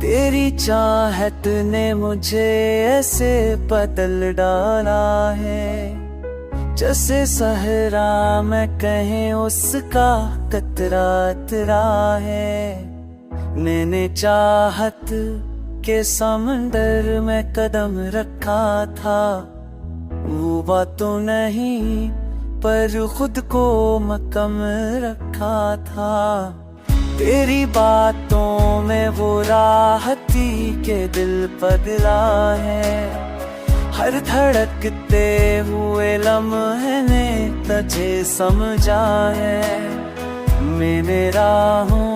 तेरी चाहत ने मुझे ऐसे बदल डाला है, जैसे सहरा में कहें उसका कतरा तेरा है। मैंने चाहत के समंदर में कदम रखा था, वो बातों नहीं पर खुद को मकम रखा था। तेरी बातों में वो राहती के दिल पगला है, हर धड़कते हुए लम्हे ने तुझे समझा है। मैंने राहों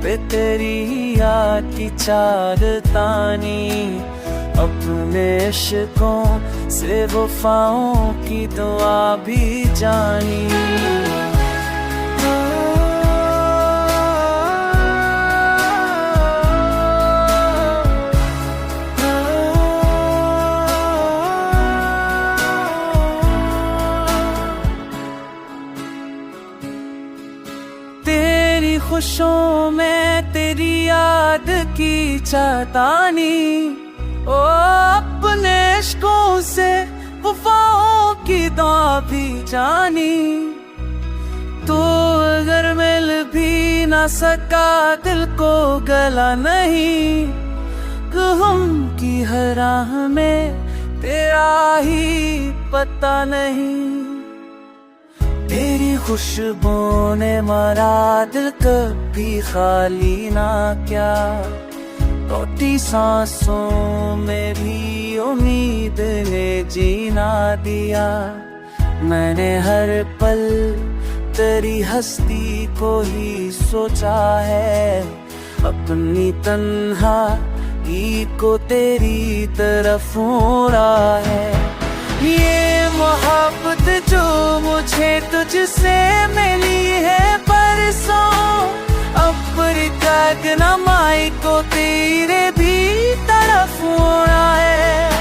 पे तेरी याद की चादतानी, अपने इश्कों से वफाओं की दुआ भी जानी। तेरी खुशियों में तेरी याद की चाहतानी, ओ अपने इश्कों से वफाओं की दुआ भी जानी। तो अगर मिल भी ना सका दिल को गला नहीं, गम की हर राह में तेरा ही पता नहीं। तेरी खुशबू ने मारा दिल कभी खाली ना क्या, टूटी सांसों में भी उम्मीद ने जीना दिया। मैंने हर पल तेरी हस्ती को ही सोचा है, अपनी तन्हाई को तेरी तरफ मोड़ा है। ये मोहब्बत जो मुझे तुझसे मिली है परसों, अपनी कागनामाई को तेरे भी तरफ मोड़ा है।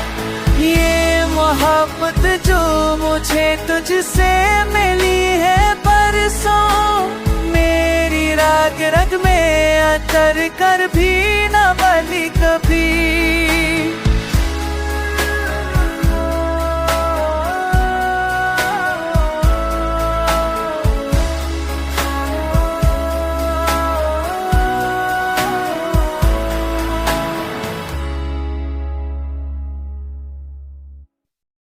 ये मोहब्बत जो मुझे तुझसे मिली है परसों, मेरी राग रग में अतर कर भी न